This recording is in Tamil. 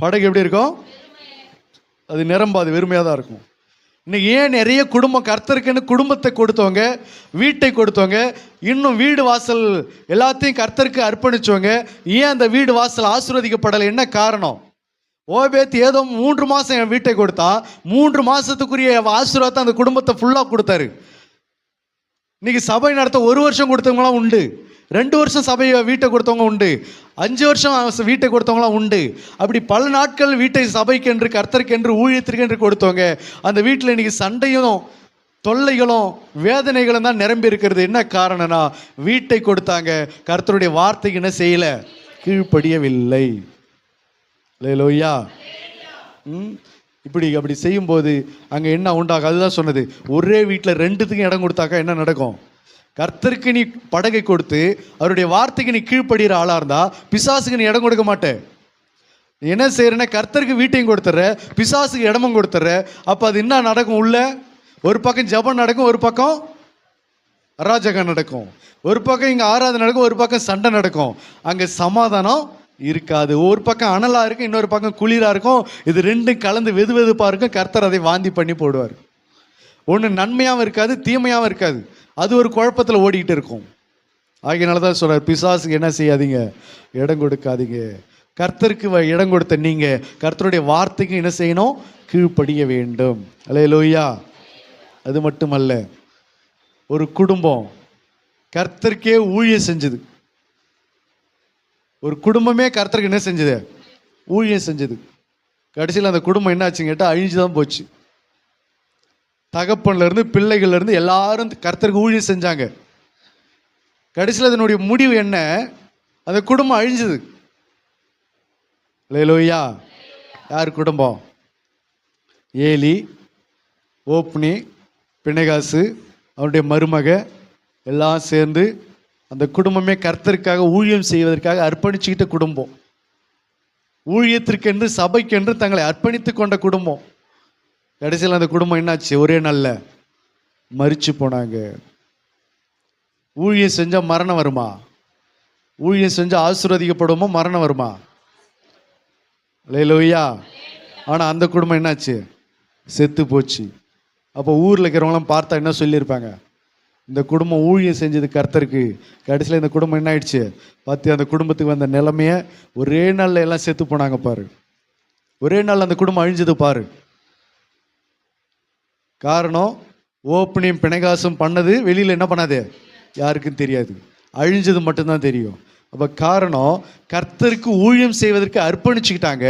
படகு எப்படி இருக்கும்? அது நிரம்பாது, வெறுமையாக தான் இருக்கும். இன்னைக்கு ஏன் நிறைய குடும்பம் கர்த்தருக்குன்னு குடும்பத்தை கொடுத்தவங்க, வீட்டை கொடுத்தவங்க, இன்னும் வீடு வாசல் எல்லாத்தையும் கர்த்தருக்கு அர்ப்பணிச்சவங்க, ஏன் அந்த வீடு வாசல் ஆசீர்வதிக்கப்படலை? என்ன காரணம்? ஓபேத் ஏதோ 3 மாதம் என் வீட்டை கொடுத்தா 3 மாதத்துக்குரிய ஆசீர்வாதத்தை அந்த குடும்பத்தை ஃபுல்லாக கொடுத்தாரு. இன்னைக்கு சபை நடத்த 1 வருஷம் கொடுத்தவங்களாம் உண்டு, 2 வருஷம் சபையை வீட்டை கொடுத்தவங்க உண்டு, 5 வருஷம் வீட்டை கொடுத்தவங்களாம் உண்டு. அப்படி பல நாட்கள் வீட்டை சபைக்கென்று, கர்த்தருக்கென்று, ஊழியத்திற்கென்று கொடுத்தவங்க அந்த வீட்டில் இன்னைக்கு சண்டையும் தொல்லைகளும் வேதனைகளும் தான் நிரம்பி இருக்கிறது. என்ன காரணம்னா, வீட்டை கொடுத்தாங்க, கர்த்தருடைய வார்த்தைக்கு என்ன செய்யல? கீழ்ப்படியவில்லை. அல்லேலூயா. அப்படி செய்யும்போது அங்கே என்ன உண்டாகும்? அதுதான் சொன்னது, ஒரே வீட்டில் 2த்துக்கும் இடம் கொடுத்தாக்கா என்ன நடக்கும்? கர்த்தருக்கு நீ படகை கொடுத்து அவருடைய வார்த்தைக்கு நீ கீழ்ப்படுகிற ஆளாக இருந்தால் பிசாசுக்கு நீ இடம் கொடுக்க மாட்டே. என்ன செய்யறேன்னா, கர்த்தருக்கு வீட்டையும் கொடுத்துட்ற, பிசாசுக்கு இடமும் கொடுத்துட்ற. அப்போ அது என்ன நடக்கும்? உள்ள ஒரு பக்கம் ஜெபம் நடக்கும், ஒரு பக்கம் அராஜகம் நடக்கும், ஒரு பக்கம் இங்கே ஆராதனை நடக்கும், ஒரு பக்கம் சண்டை நடக்கும். அங்கே சமாதானம் இருக்காது. ஒரு பக்கம் அனலாக இருக்கும், இன்னொரு பக்கம் குளிராக இருக்கும். இது 2 கலந்து வெது வெதுப்பாக இருக்கும். கர்த்தர் அதை வாந்தி பண்ணி போடுவார். ஒன்று நன்மையாகவும் இருக்காது, தீமையாகவும் இருக்காது. அது ஒரு குழப்பத்தில் ஓடிக்கிட்டு இருக்கும். ஆகியனால தான் சொல்கிறார், பிசாசுக்கு என்ன செய்யாதீங்க? இடம் கொடுக்காதீங்க. கர்த்தருக்கு இடம் கொடுத்த நீங்கள் கர்த்தருடைய வார்த்தைக்கு என்ன செய்யணும்? கீழ்ப்படிய வேண்டும். அல்லேலூயா. அது மட்டுமல்ல, ஒரு குடும்பம் கர்த்தருக்கே ஊழியம் செஞ்சது. ஒரு குடும்பமே கர்த்தருக்கு என்ன செஞ்சது? ஊழியம் செஞ்சது. கடைசியில் அந்த குடும்பம் என்ன ஆச்சுன்னு கேட்டால் அழிஞ்சு தான் போச்சு. தகப்பன்லேருந்து பிள்ளைகள்லேருந்து எல்லாரும் கர்த்தருக்கு ஊழியம் செஞ்சாங்க. கடைசியில் அதனுடைய முடிவு என்ன? அந்த குடும்பம் அழிஞ்சது. அல்லேலூயா. யார் குடும்பம்? ஏலி, ஓப்னி, பினெகாசு, அவனுடைய மருமக எல்லாம் சேர்ந்து அந்த குடும்பமே கர்த்தருக்காக ஊழியம் செய்வதற்காக அர்ப்பணிச்சுக்கிட்ட குடும்பம். ஊழியத்திற்கென்று, சபைக்கென்று தங்களை அர்ப்பணித்து கொண்ட குடும்பம். கடைசியில் அந்த குடும்பம் என்னாச்சு? ஒரே நாளில் மரிச்சு போனாங்க. ஊழியம் செஞ்சால் மரணம் வருமா? ஊழியம் செஞ்சால் ஆசீர்வதிக்கப்படுமா? மரணம் வருமா? அல்லேலூயா. ஆனால் அந்த குடும்பம் என்னாச்சு? செத்து போச்சு. அப்போ ஊரில் இருக்கிறவங்களாம் பார்த்தா என்ன சொல்லியிருப்பாங்க? இந்த குடும்பம் ஊழியம் செஞ்சது கர்த்தருக்கு. கடைசியில் இந்த குடும்பம் என்ன ஆயிடுச்சு? பார்த்து அந்த குடும்பத்துக்கு வந்த நிலைமையை ஒரே நாளில் எல்லாம் செத்து போனாங்க பாரு. ஒரே நாள் அந்த குடும்பம் அழிஞ்சது பாரு. காரணம், ஓப்பனியும் பிணைகாசும் பண்ணது வெளியில் என்ன பண்ணாது? யாருக்கும் தெரியாது. அழிஞ்சது மட்டும்தான் தெரியும். அப்போ காரணம், கர்த்தருக்கு ஊழியம் செய்வதற்கு அர்ப்பணிச்சுக்கிட்டாங்க.